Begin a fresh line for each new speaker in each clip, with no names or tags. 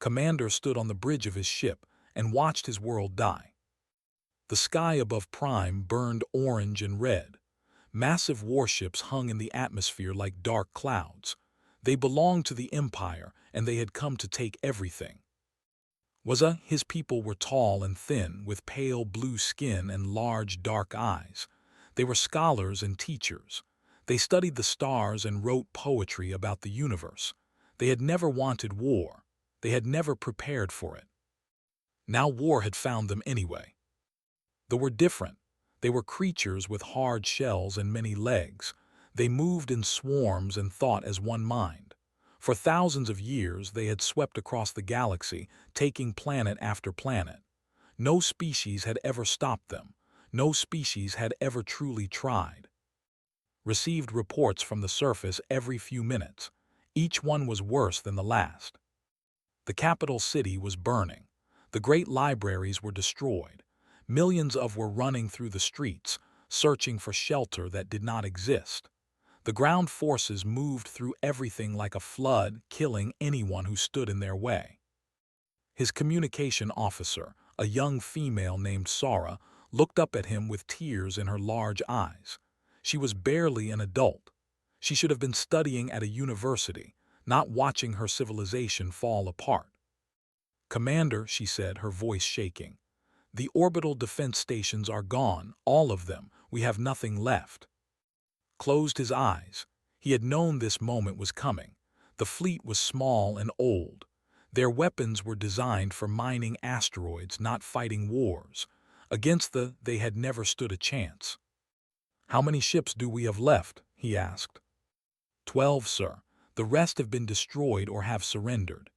Commander stood on the bridge of his ship and watched his world die. The sky above Prime burned orange and red. Massive warships hung in the atmosphere like dark clouds. They belonged to the Empire, and they had come to take everything. His people were tall and thin, with pale blue skin and large dark eyes. They were scholars and teachers. They studied the stars and wrote poetry about the universe. They had never wanted war. They had never prepared for it. Now war had found them anyway. They were different. They were creatures with hard shells and many legs. They moved in swarms and thought as one mind. For thousands of years they had swept across the galaxy, taking planet after planet. No species had ever stopped them. No species had ever truly tried. Received reports from the surface every few minutes. Each one was worse than the last. The capital city was burning. The great libraries were destroyed. Millions were running through the streets, searching for shelter that did not exist. The ground forces moved through everything like a flood, killing anyone who stood in their way. His communication officer, a young female named Sara, looked up at him with tears in her large eyes. She was barely an adult. She should have been studying at a university, not watching her civilization fall apart. "Commander," she said, her voice shaking, "the orbital defense stations are gone, all of them. We have nothing left." Closed his eyes. He had known this moment was coming. The fleet was small and old. Their weapons were designed for mining asteroids, not fighting wars. Against they had never stood a chance. "How many ships do we have left?" he asked. 12, sir. The rest have been destroyed or have surrendered."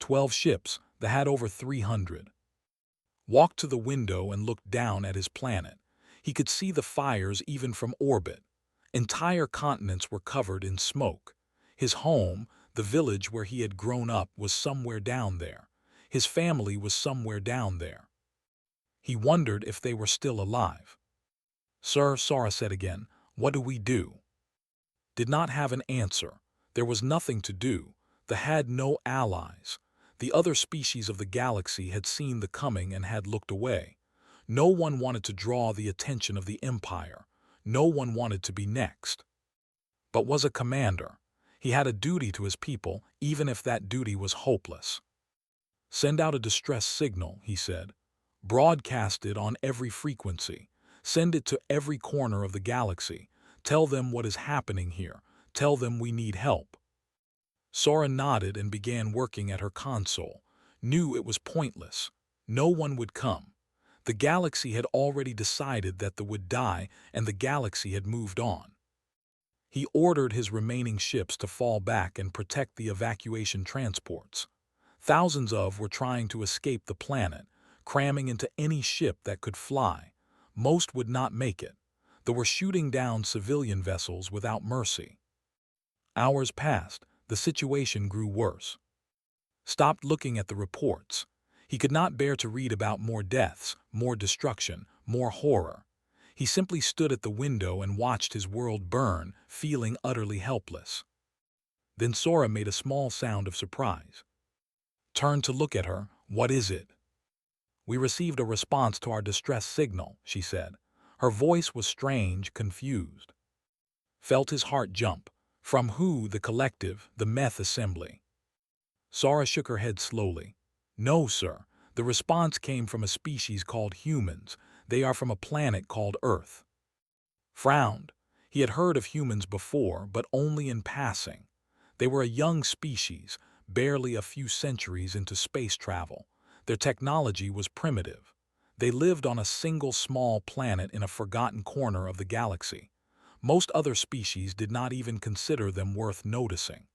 12 ships, that had over 300. Walked to the window and looked down at his planet. He could see the fires even from orbit. Entire continents were covered in smoke. His home, the village where he had grown up, was somewhere down there. His family was somewhere down there. He wondered if they were still alive. "Sir," Sara said again, "what do we do?" Did not have an answer. There was nothing to do. They had no allies. The other species of the galaxy had seen the coming and had looked away. No one wanted to draw the attention of the Empire. No one wanted to be next. But was a commander. He had a duty to his people, even if that duty was hopeless. "Send out a distress signal," he said. "Broadcast it on every frequency. Send it to every corner of the galaxy. Tell them what is happening here. Tell them we need help." Sara nodded and began working at her console. Knew it was pointless. No one would come. The galaxy had already decided that they would die, and the galaxy had moved on. He ordered his remaining ships to fall back and protect the evacuation transports. Thousands were trying to escape the planet, cramming into any ship that could fly. Most would not make it. They were shooting down civilian vessels without mercy. Hours passed. The situation grew worse. Stopped looking at the reports. He could not bear to read about more deaths, more destruction, more horror. He simply stood at the window and watched his world burn, feeling utterly helpless. Then Sara made a small sound of surprise. Turned to look at her. "What is it?" "We received a response to our distress signal," she said. Her voice was strange, confused. Felt his heart jump. "From who?" "The collective, the meth assembly." Sara shook her head slowly. "No, sir. The response came from a species called humans. They are from a planet called Earth." Frowned. He had heard of humans before, but only in passing. They were a young species, barely a few centuries into space travel. Their technology was primitive. They lived on a single small planet in a forgotten corner of the galaxy. Most other species did not even consider them worth noticing.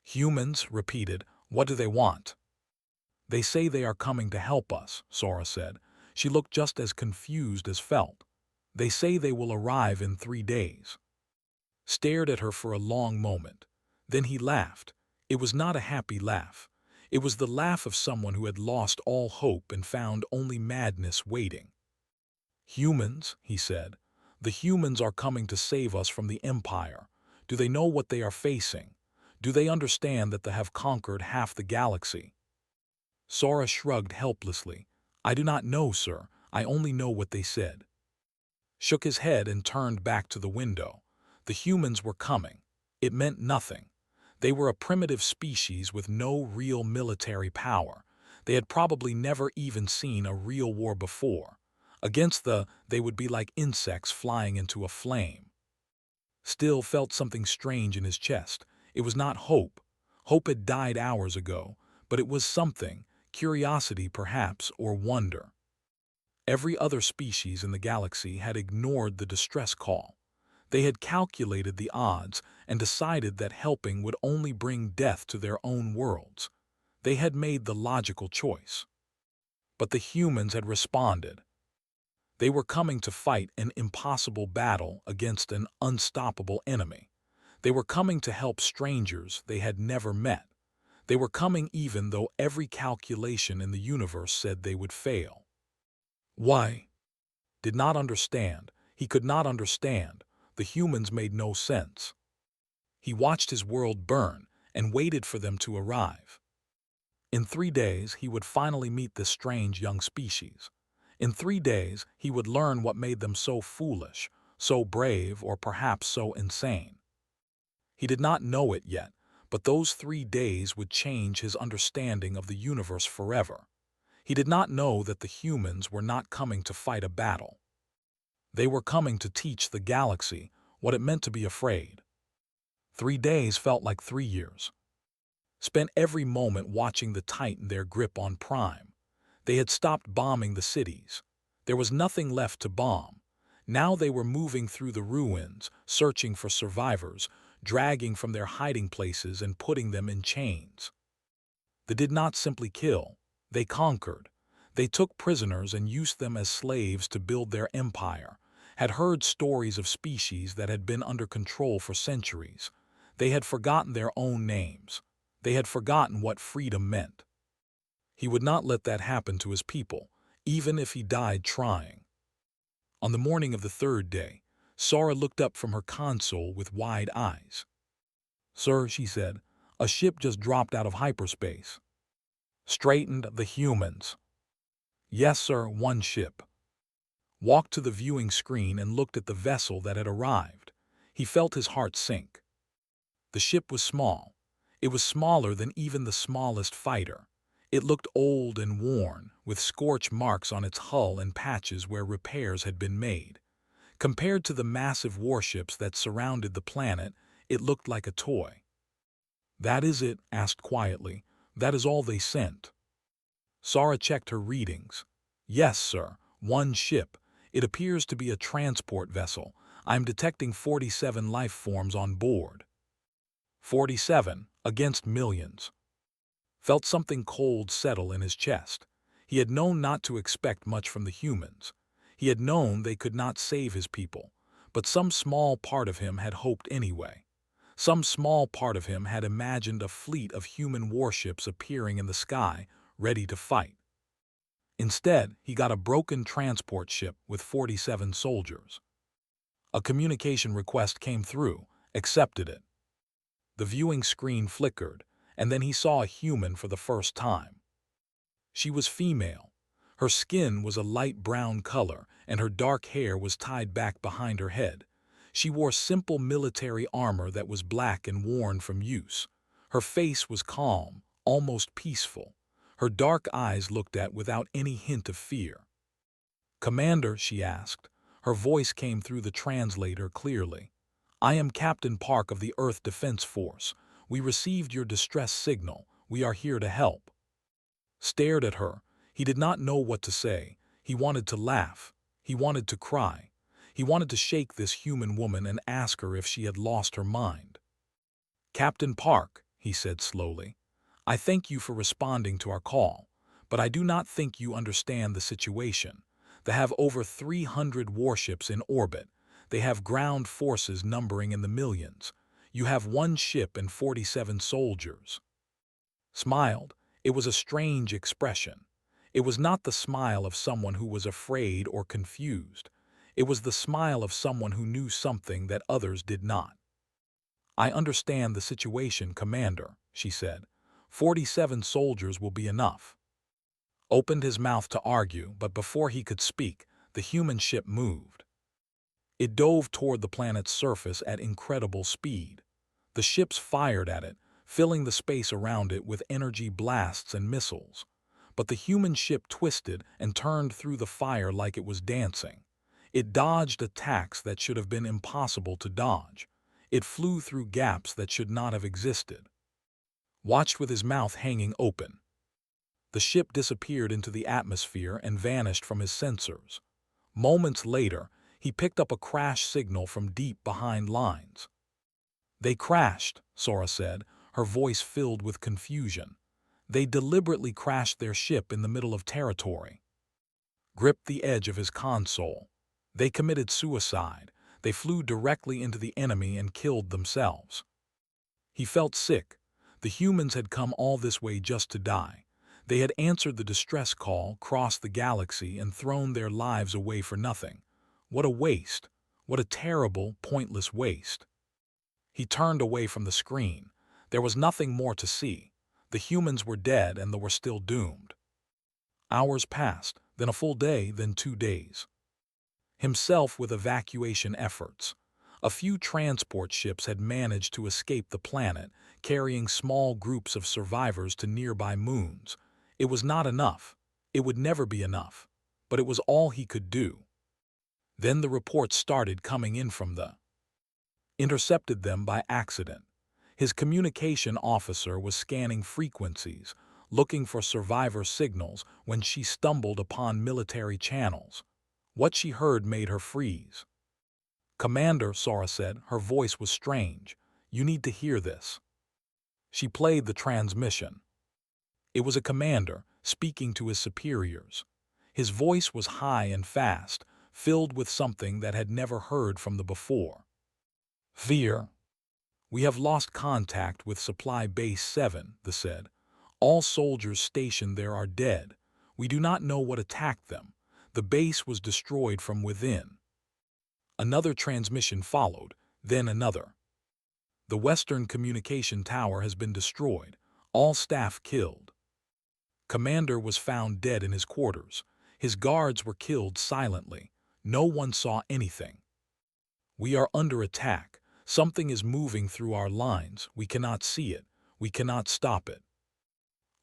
"Humans," repeated. "What do they want?" "They say they are coming to help us," Sara said. She looked just as confused as felt. "They say they will arrive in 3 days." Stared at her for a long moment. Then he laughed. It was not a happy laugh. It was the laugh of someone who had lost all hope and found only madness waiting. "Humans," he said. "The humans are coming to save us from the Empire. Do they know what they are facing? Do they understand that they have conquered half the galaxy? Sora shrugged helplessly. I do not know, sir. I only know what they said. Shook his head and turned back to the window. The humans were coming. It meant nothing. They were a primitive species with no real military power. They had probably never even seen a real war before. They would be like insects flying into a flame. Still felt something strange in his chest. It was not hope. Hope had died hours ago, but it was something, curiosity perhaps, or wonder. Every other species in the galaxy had ignored the distress call. They had calculated the odds and decided that helping would only bring death to their own worlds. They had made the logical choice. But the humans had responded. They were coming to fight an impossible battle against an unstoppable enemy. They were coming to help strangers they had never met. They were coming even though every calculation in the universe said they would fail. Why? Did not understand. He could not understand. The humans made no sense. He watched his world burn and waited for them to arrive. In 3 days, he would finally meet this strange young species. In 3 days, he would learn what made them so foolish, so brave, or perhaps so insane. He did not know it yet, but those 3 days would change his understanding of the universe forever. He did not know that the humans were not coming to fight a battle. They were coming to teach the galaxy what it meant to be afraid. 3 days felt like 3 years. Spent every moment watching the tighten their grip on Prime. They had stopped bombing the cities. There was nothing left to bomb. Now they were moving through the ruins, searching for survivors, dragging from their hiding places and putting them in chains. They did not simply kill. They conquered. They took prisoners and used them as slaves to build their empire, had heard stories of species that had been under control for centuries. They had forgotten their own names. They had forgotten what freedom meant. He would not let that happen to his people, even if he died trying. On the morning of the 3rd day, Sora looked up from her console with wide eyes. Sir, she said, a ship just dropped out of hyperspace. Straightened the humans. Yes, sir, one ship. Walked to the viewing screen and looked at the vessel that had arrived. He felt his heart sink. The ship was small. It was smaller than even the smallest fighter. It looked old and worn, with scorch marks on its hull and patches where repairs had been made. Compared to the massive warships that surrounded the planet, it looked like a toy. That is it, asked quietly. That is all they sent. Sora checked her readings. Yes, sir, one ship. It appears to be a transport vessel. I am detecting 47 life forms on board. 47, against millions. Felt something cold settle in his chest. He had known not to expect much from the humans. He had known they could not save his people, but some small part of him had hoped anyway. Some small part of him had imagined a fleet of human warships appearing in the sky, ready to fight. Instead, he got a broken transport ship with 47 soldiers. A communication request came through, accepted it. The viewing screen flickered, and then he saw a human for the first time. She was female. Her skin was a light brown color, and her dark hair was tied back behind her head. She wore simple military armor that was black and worn from use. Her face was calm, almost peaceful. Her dark eyes looked at without any hint of fear. Commander, she asked. Her voice came through the translator clearly. I am Captain Park of the Earth Defense Force. We received your distress signal. We are here to help. Stared at her. He did not know what to say. He wanted to laugh. He wanted to cry. He wanted to shake this human woman and ask her if she had lost her mind. Captain Park, he said slowly, I thank you for responding to our call, but I do not think you understand the situation. They have over 300 warships in orbit. They have ground forces numbering in the millions. You have one ship and 47 soldiers. Smiled. It was a strange expression. It was not the smile of someone who was afraid or confused. It was the smile of someone who knew something that others did not. "I understand the situation, Commander," she said. 47 soldiers will be enough." Opened his mouth to argue, but before he could speak, the human ship moved. It dove toward the planet's surface at incredible speed. The ships fired at it, filling the space around it with energy blasts and missiles. But the human ship twisted and turned through the fire like it was dancing. It dodged attacks that should have been impossible to dodge. It flew through gaps that should not have existed. Watched with his mouth hanging open. The ship disappeared into the atmosphere and vanished from his sensors. Moments later, he picked up a crash signal from deep behind lines. "They crashed," Sora said, her voice filled with confusion. "They deliberately crashed their ship in the middle of territory." Gripped the edge of his console. "They committed suicide. They flew directly into the enemy and killed themselves." He felt sick. The humans had come all this way just to die. They had answered the distress call, crossed the galaxy, and thrown their lives away for nothing. What a waste. What a terrible, pointless waste. He turned away from the screen. There was nothing more to see. The humans were dead and they were still doomed. Hours passed, then a full day, then 2 days. Himself with evacuation efforts. A few transport ships had managed to escape the planet, carrying small groups of survivors to nearby moons. It was not enough. It would never be enough. But it was all he could do. Then the reports started coming in from the intercepted them by accident. His communication officer was scanning frequencies, looking for survivor signals when she stumbled upon military channels. What she heard made her freeze. "Commander," Sora said, her voice was strange. "You need to hear this." She played the transmission. It was a commander, speaking to his superiors. His voice was high and fast, filled with something that had never heard from the before. "Fear. We have lost contact with Supply Base 7, they said. All soldiers stationed there are dead. We do not know what attacked them. The base was destroyed from within." Another transmission followed, then another. "The Western Communication Tower has been destroyed. All staff killed." Commander was found dead in his quarters. His guards were killed silently. No one saw anything. "We are under attack. Something is moving through our lines. We cannot see it. We cannot stop it."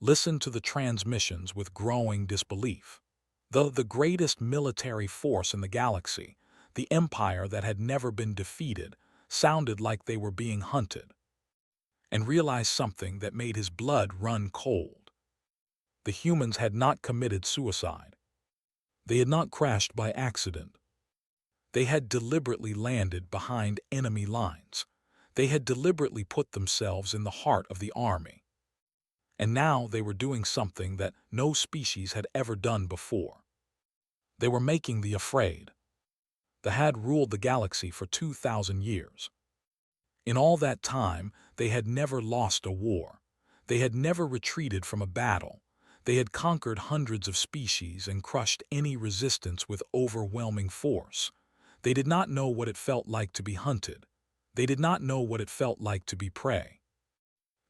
Listened to the transmissions with growing disbelief. The greatest military force in the galaxy, the empire that had never been defeated, sounded like they were being hunted. And realized something that made his blood run cold. The humans had not committed suicide. They had not crashed by accident. They had deliberately landed behind enemy lines. They had deliberately put themselves in the heart of the army. And now they were doing something that no species had ever done before. They were making the afraid. They had ruled the galaxy for 2,000 years. In all that time, they had never lost a war. They had never retreated from a battle. They had conquered hundreds of species and crushed any resistance with overwhelming force. They did not know what it felt like to be hunted. They did not know what it felt like to be prey.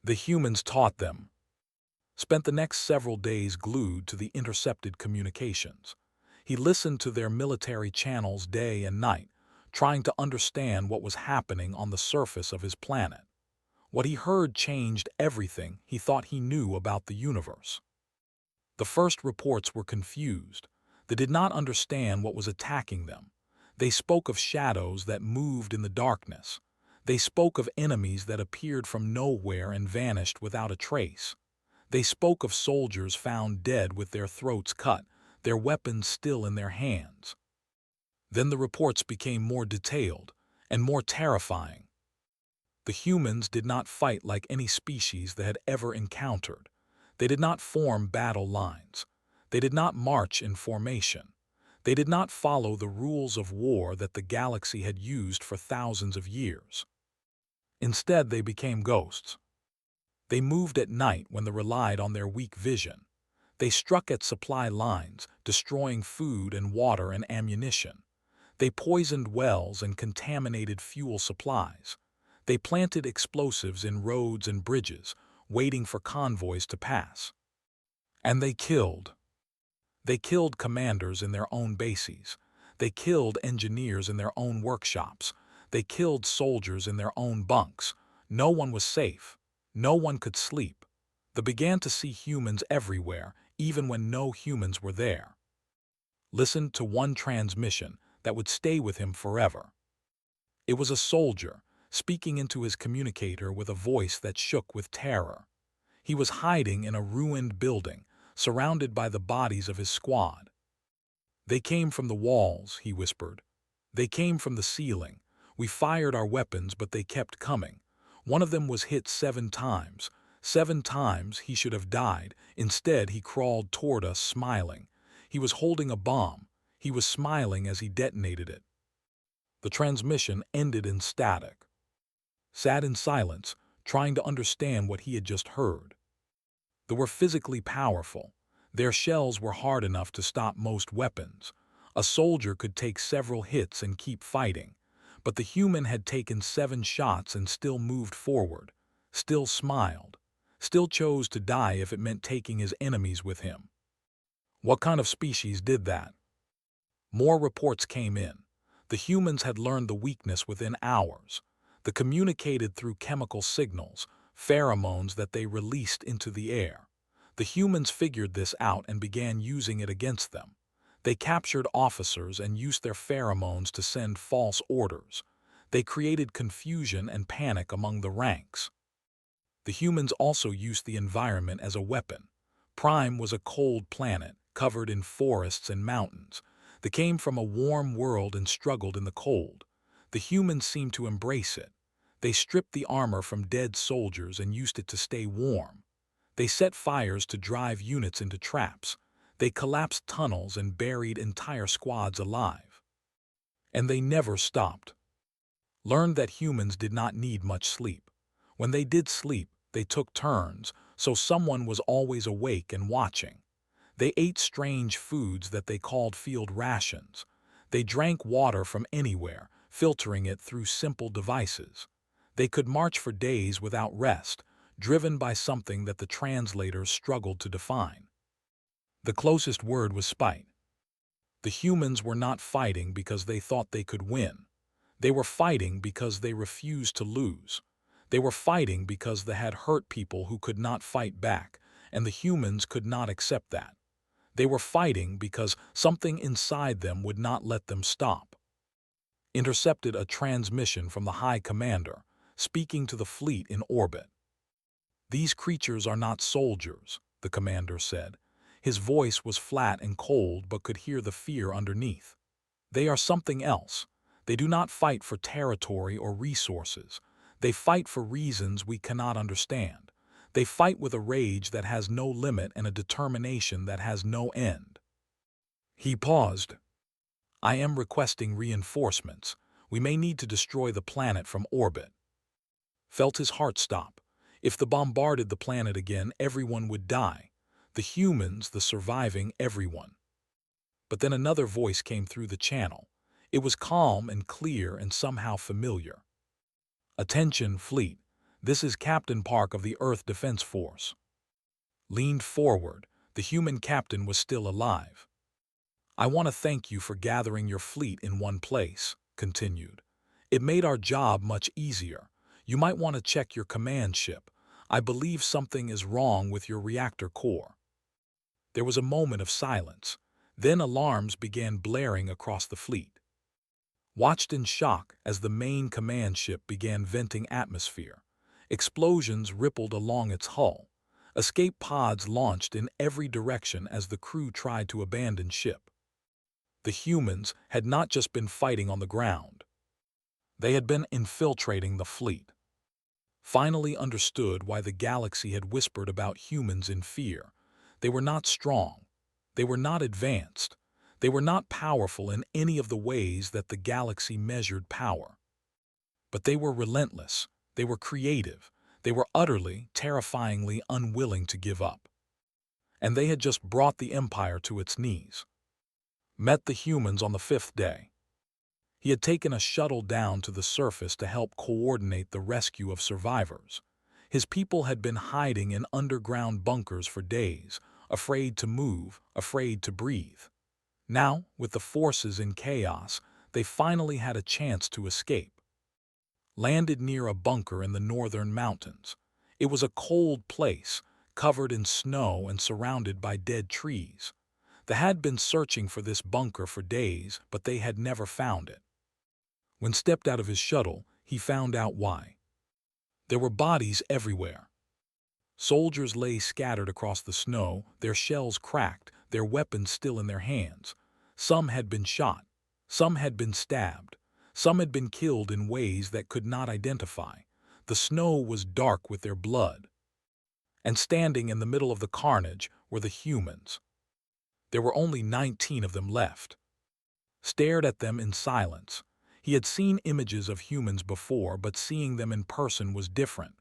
The humans taught them. Spent the next several days glued to the intercepted communications. He listened to their military channels day and night, trying to understand what was happening on the surface of his planet. What he heard changed everything he thought he knew about the universe. The first reports were confused. They did not understand what was attacking them. They spoke of shadows that moved in the darkness. They spoke of enemies that appeared from nowhere and vanished without a trace. They spoke of soldiers found dead with their throats cut, their weapons still in their hands. Then the reports became more detailed and more terrifying. The humans did not fight like any species they had ever encountered. They did not form battle lines. They did not march in formation. They did not follow the rules of war that the galaxy had used for thousands of years. Instead, they became ghosts. They moved at night when they relied on their weak vision. They struck at supply lines, destroying food and water and ammunition. They poisoned wells and contaminated fuel supplies. They planted explosives in roads and bridges, waiting for convoys to pass. And they killed. They killed commanders in their own bases. They killed engineers in their own workshops. They killed soldiers in their own bunks. No one was safe. No one could sleep. They began to see humans everywhere, even when no humans were there. Listened to one transmission that would stay with him forever. It was a soldier, speaking into his communicator with a voice that shook with terror. He was hiding in a ruined building, surrounded by the bodies of his squad. "They came from the walls," he whispered. "They came from the ceiling. We fired our weapons, but they kept coming. One of them was hit 7 times. 7 times he should have died. Instead, he crawled toward us, smiling. He was holding a bomb. He was smiling as he detonated it." The transmission ended in static. Sat in silence, trying to understand what he had just heard. They were physically powerful. Their shells were hard enough to stop most weapons. A soldier could take several hits and keep fighting. But the human had taken 7 shots and still moved forward, still smiled, still chose to die if it meant taking his enemies with him. What kind of species did that? More reports came in. The humans had learned the weakness within hours. They communicated through chemical signals, pheromones that they released into the air. The humans figured this out and began using it against them. They captured officers and used their pheromones to send false orders. They created confusion and panic among the ranks. The humans also used the environment as a weapon. Prime was a cold planet, covered in forests and mountains. They came from a warm world and struggled in the cold. The humans seemed to embrace it. They stripped the armor from dead soldiers and used it to stay warm. They set fires to drive units into traps. They collapsed tunnels and buried entire squads alive. And they never stopped. Learned that humans did not need much sleep. When they did sleep, they took turns, so someone was always awake and watching. They ate strange foods that they called field rations. They drank water from anywhere, filtering it through simple devices. They could march for days without rest, driven by something that the translators struggled to define. The closest word was spite. The humans were not fighting because they thought they could win. They were fighting because they refused to lose. They were fighting because they had hurt people who could not fight back, and the humans could not accept that. They were fighting because something inside them would not let them stop. Intercepted a transmission from the High Commander, speaking to the fleet in orbit. "These creatures are not soldiers," the commander said. His voice was flat and cold but could hear the fear underneath. "They are something else. They do not fight for territory or resources. They fight for reasons we cannot understand. They fight with a rage that has no limit and a determination that has no end." He paused. "I am requesting reinforcements. We may need to destroy the planet from orbit." Felt his heart stop. If they bombarded the planet again, everyone would die. The humans, the surviving, everyone. But then another voice came through the channel. It was calm and clear and somehow familiar. "Attention, fleet. This is Captain Park of the Earth Defense Force." Leaned forward. The human captain was still alive. "I want to thank you for gathering your fleet in one place," continued. "It made our job much easier. You might want to check your command ship. I believe something is wrong with your reactor core." There was a moment of silence. Then alarms began blaring across the fleet. Watched in shock as the main command ship began venting atmosphere. Explosions rippled along its hull. Escape pods launched in every direction as the crew tried to abandon ship. The humans had not just been fighting on the ground. They had been infiltrating the fleet. Finally understood why the galaxy had whispered about humans in fear. They were not strong. They were not advanced. They were not powerful in any of the ways that the galaxy measured power. But they were relentless. They were creative. They were utterly, terrifyingly unwilling to give up. And they had just brought the Empire to its knees. Met the humans on the 5th day. He had taken a shuttle down to the surface to help coordinate the rescue of survivors. His people had been hiding in underground bunkers for days, afraid to move, afraid to breathe. Now, with the forces in chaos, they finally had a chance to escape. Landed near a bunker in the northern mountains. It was a cold place, covered in snow and surrounded by dead trees. They had been searching for this bunker for days, but they had never found it. When stepped out of his shuttle, he found out why. There were bodies everywhere. Soldiers lay scattered across the snow, their shells cracked, their weapons still in their hands. Some had been shot. Some had been stabbed. Some had been killed in ways that could not identify. The snow was dark with their blood. And standing in the middle of the carnage were the humans. There were only 19 of them left. Stared at them in silence. He had seen images of humans before, but seeing them in person was different.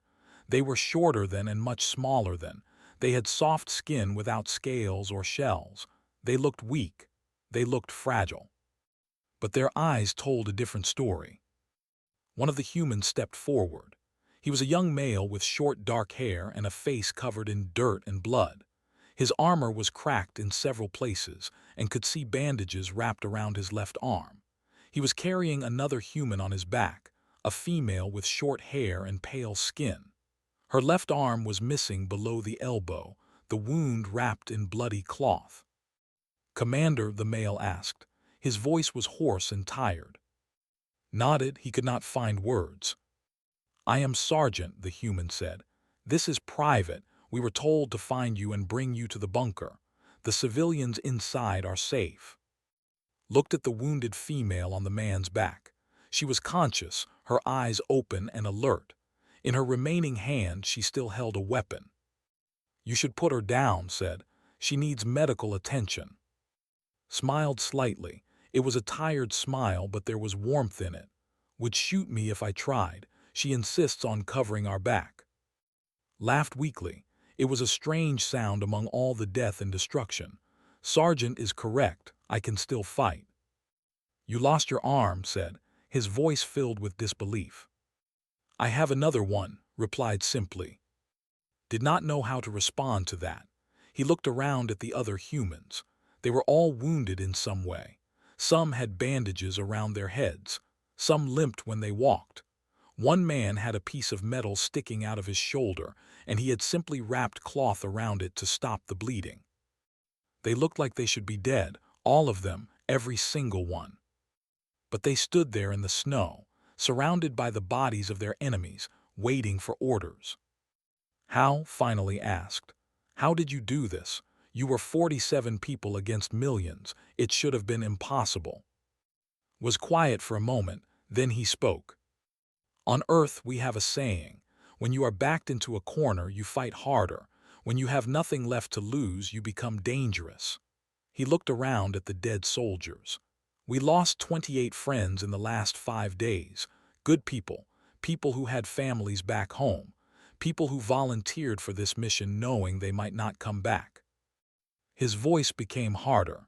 They were shorter than and much smaller than. They had soft skin without scales or shells. They looked weak. They looked fragile. But their eyes told a different story. One of the humans stepped forward. He was a young male with short dark hair and a face covered in dirt and blood. His armor was cracked in several places and could see bandages wrapped around his left arm. He was carrying another human on his back, a female with short hair and pale skin. Her left arm was missing below the elbow, the wound wrapped in bloody cloth. "Commander," the male asked. His voice was hoarse and tired. Nodded, he could not find words. "I am Sergeant," the human said. "This is private. We were told to find you and bring you to the bunker. The civilians inside are safe." Looked at the wounded female on the man's back. She was conscious, her eyes open and alert. In her remaining hand she still held a weapon. "You should put her down," said. "She needs medical attention." Smiled slightly. It was a tired smile, but there was warmth in it. "Would shoot me if I tried. She insists on covering our back." Laughed weakly. It was a strange sound among all the death and destruction. "Sergeant is correct. I can still fight." "You lost your arm," said, his voice filled with disbelief. "I have another one," replied simply. Did not know how to respond to that. He looked around at the other humans. They were all wounded in some way. Some had bandages around their heads. Some limped when they walked. One man had a piece of metal sticking out of his shoulder, and he had simply wrapped cloth around it to stop the bleeding. They looked like they should be dead, all of them, every single one. But they stood there in the snow, surrounded by the bodies of their enemies, waiting for orders. "How?" finally asked. "How did you do this? You were 47 people against millions. It should have been impossible." Was quiet for a moment, then he spoke. "On Earth we have a saying. When you are backed into a corner, you fight harder. When you have nothing left to lose, you become dangerous." He looked around at the dead soldiers. "We lost 28 friends in the last 5 days. Good people, people who had families back home, people who volunteered for this mission knowing they might not come back." His voice became harder.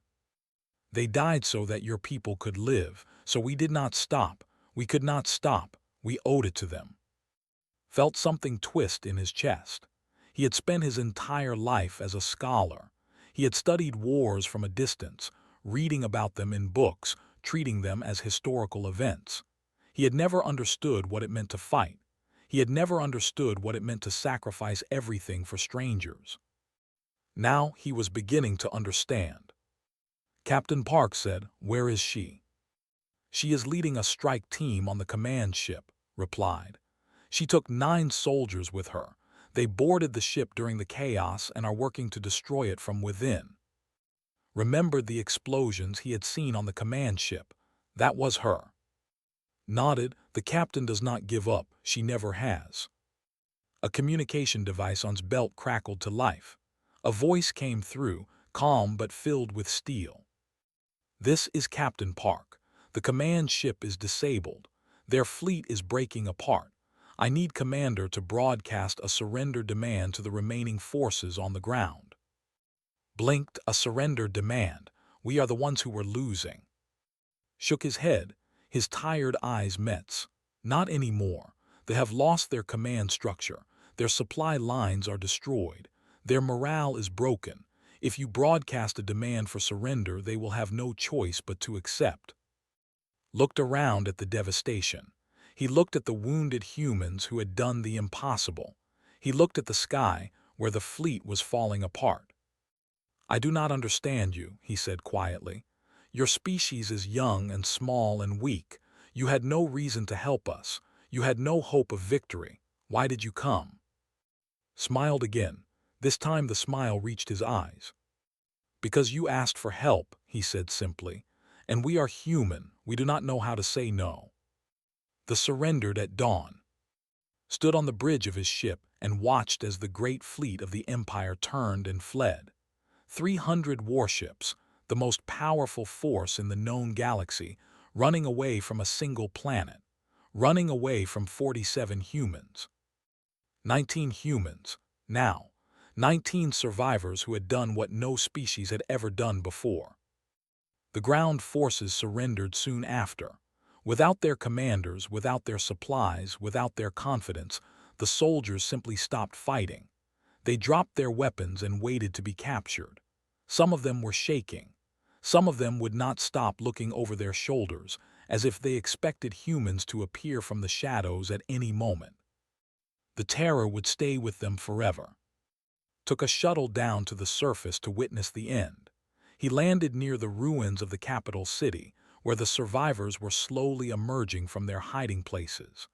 "They died so that your people could live, so we did not stop. We could not stop. We owed it to them." Felt something twist in his chest. He had spent his entire life as a scholar. He had studied wars from a distance, reading about them in books, treating them as historical events. He had never understood what it meant to fight. He had never understood what it meant to sacrifice everything for strangers. Now he was beginning to understand. Captain Park said, "Where is she?" "She is leading a strike team on the command ship," replied. "She took 9 soldiers with her. They boarded the ship during the chaos and are working to destroy it from within." Remembered the explosions he had seen on the command ship. That was her. Nodded. "The captain does not give up. She never has." A communication device on his belt crackled to life. A voice came through, calm but filled with steel. "This is Captain Park. The command ship is disabled. Their fleet is breaking apart. I need Commander to broadcast a surrender demand to the remaining forces on the ground." Blinked. "A surrender demand. We are the ones who were losing." Shook his head. His tired eyes met. Not anymore. They have lost their command structure. Their supply lines are destroyed. Their morale is broken. If you broadcast a demand for surrender, they will have no choice but to accept. Looked around at the devastation. He looked at the wounded humans who had done the impossible. He looked at the sky, where the fleet was falling apart. "I do not understand you," he said quietly. "Your species is young and small and weak. You had no reason to help us. You had no hope of victory. Why did you come?" Smiled again. This time the smile reached his eyes. "Because you asked for help," he said simply. "And we are human. We do not know how to say no." The surrendered at dawn. Stood on the bridge of his ship and watched as the great fleet of the Empire turned and fled. 300 warships, the most powerful force in the known galaxy, running away from a single planet, running away from 47 humans. 19 humans, now. 19 survivors who had done what no species had ever done before. The ground forces surrendered soon after. Without their commanders, without their supplies, without their confidence, the soldiers simply stopped fighting. They dropped their weapons and waited to be captured. Some of them were shaking. Some of them would not stop looking over their shoulders, as if they expected humans to appear from the shadows at any moment. The terror would stay with them forever. Took a shuttle down to the surface to witness the end. He landed near the ruins of the capital city, where the survivors were slowly emerging from their hiding places.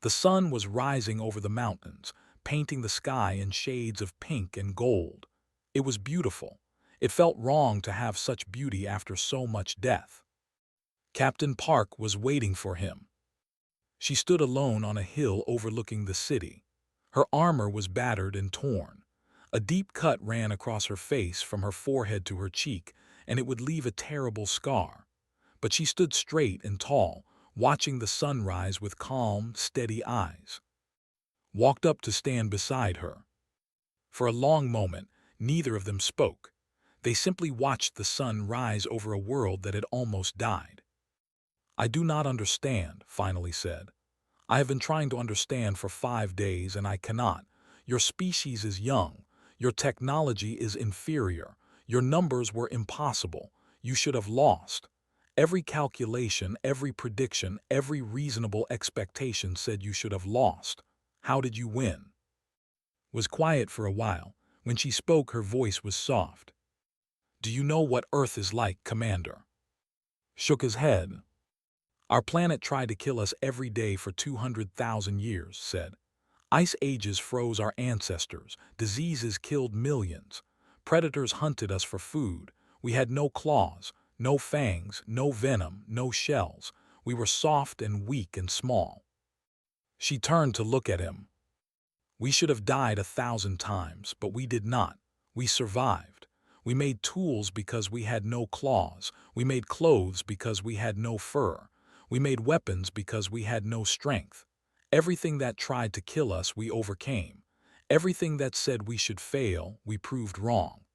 The sun was rising over the mountains, painting the sky in shades of pink and gold. It was beautiful. It felt wrong to have such beauty after so much death. Captain Park was waiting for him. She stood alone on a hill overlooking the city. Her armor was battered and torn. A deep cut ran across her face from her forehead to her cheek, and it would leave a terrible scar. But she stood straight and tall, watching the sunrise with calm, steady eyes. Walked up to stand beside her. For a long moment, neither of them spoke. They simply watched the sun rise over a world that had almost died. "I do not understand," finally said. "I have been trying to understand for 5 days, and I cannot. Your species is young. Your technology is inferior. Your numbers were impossible. You should have lost. Every calculation, every prediction, every reasonable expectation said you should have lost. How did you win?" Was quiet for a while. When she spoke, her voice was soft. "Do you know what Earth is like, Commander?" Shook his head. "Our planet tried to kill us every day for 200,000 years, said. Ice ages froze our ancestors. Diseases killed millions. Predators hunted us for food. We had no claws, no fangs, no venom, no shells. We were soft and weak and small." She turned to look at him. "We should have died 1,000 times, but we did not. We survived. We made tools because we had no claws. We made clothes because we had no fur. We made weapons because we had no strength. Everything that tried to kill us, we overcame. Everything that said we should fail, we proved wrong."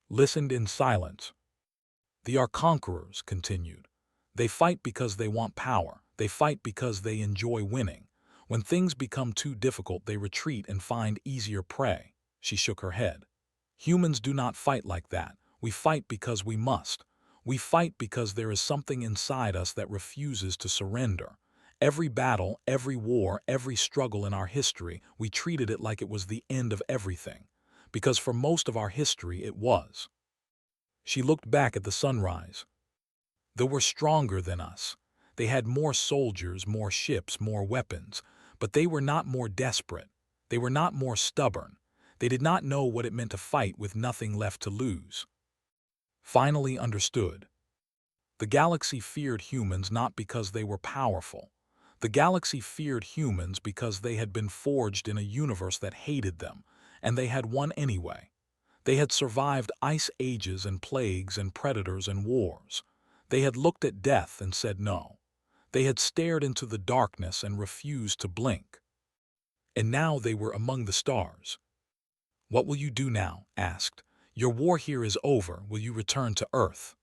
Listened in silence. "They are conquerors," continued. "They fight because they want power. They fight because they enjoy winning. When things become too difficult, they retreat and find easier prey." She shook her head. "Humans do not fight like that. We fight because we must. We fight because there is something inside us that refuses to surrender. Every battle, every war, every struggle in our history, we treated it like it was the end of everything. Because for most of our history, it was." She looked back at the sunrise. "They were stronger than us. They had more soldiers, more ships, more weapons. But they were not more desperate. They were not more stubborn. They did not know what it meant to fight with nothing left to lose." Finally understood. The galaxy feared humans not because they were powerful. The galaxy feared humans because they had been forged in a universe that hated them, and they had won anyway. They had survived ice ages and plagues and predators and wars. They had looked at death and said no. They had stared into the darkness and refused to blink. And now they were among the stars. "What will you do now?" asked. "Your war here is over. Will you return to Earth?"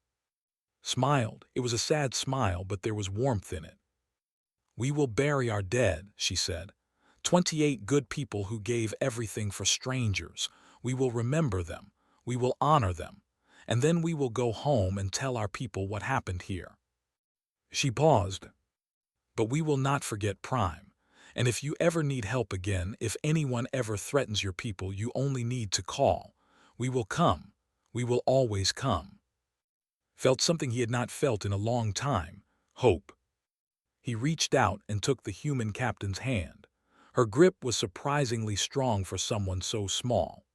smiled. It was a sad smile, but there was warmth in it. "We will bury our dead," she said. 28 good people who gave everything for strangers. We will remember them. We will honor them. And then we will go home and tell our people what happened here." She paused. "But we will not forget Prime. And if you ever need help again, if anyone ever threatens your people, you only need to call. We will come. We will always come." Felt something he had not felt in a long time: hope. He reached out and took the human captain's hand. Her grip was surprisingly strong for someone so small.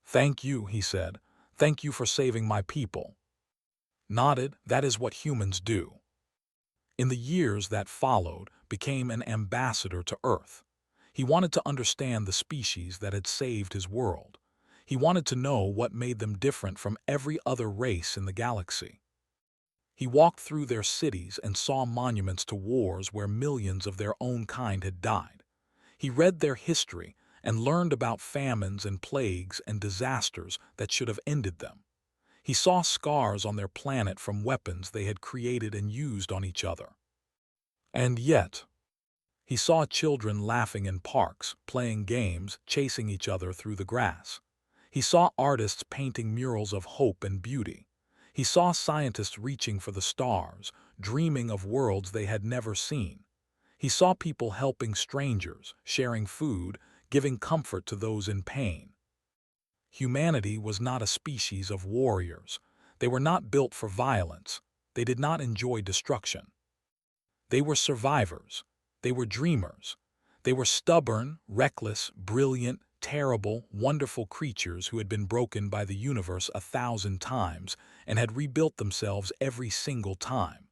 "Thank you," he said. "Thank you for saving my people." Nodded. That is what humans do. In the years that followed, became an ambassador to Earth. He wanted to understand the species that had saved his world. He wanted to know what made them different from every other race in the galaxy. He walked through their cities and saw monuments to wars where millions of their own kind had died. He read their history and learned about famines and plagues and disasters that should have ended them. He saw scars on their planet from weapons they had created and used on each other. And yet, he saw children laughing in parks, playing games, chasing each other through the grass. He saw artists painting murals of hope and beauty. He saw scientists reaching for the stars, dreaming of worlds they had never seen. He saw people helping strangers, sharing food, giving comfort to those in pain. Humanity was not a species of warriors. They were not built for violence. They did not enjoy destruction. They were survivors. They were dreamers. They were stubborn, reckless, brilliant, terrible, wonderful creatures who had been broken by the universe 1,000 times and had rebuilt themselves every single time.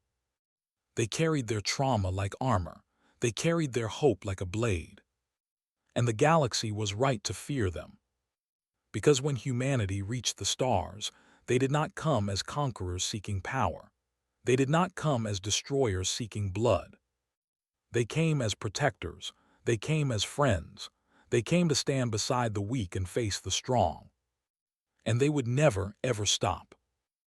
They carried their trauma like armor. They carried their hope like a blade. And the galaxy was right to fear them. Because when humanity reached the stars, they did not come as conquerors seeking power. They did not come as destroyers seeking blood. They came as protectors. They came as friends. They came to stand beside the weak and face the strong. And they would never, ever stop.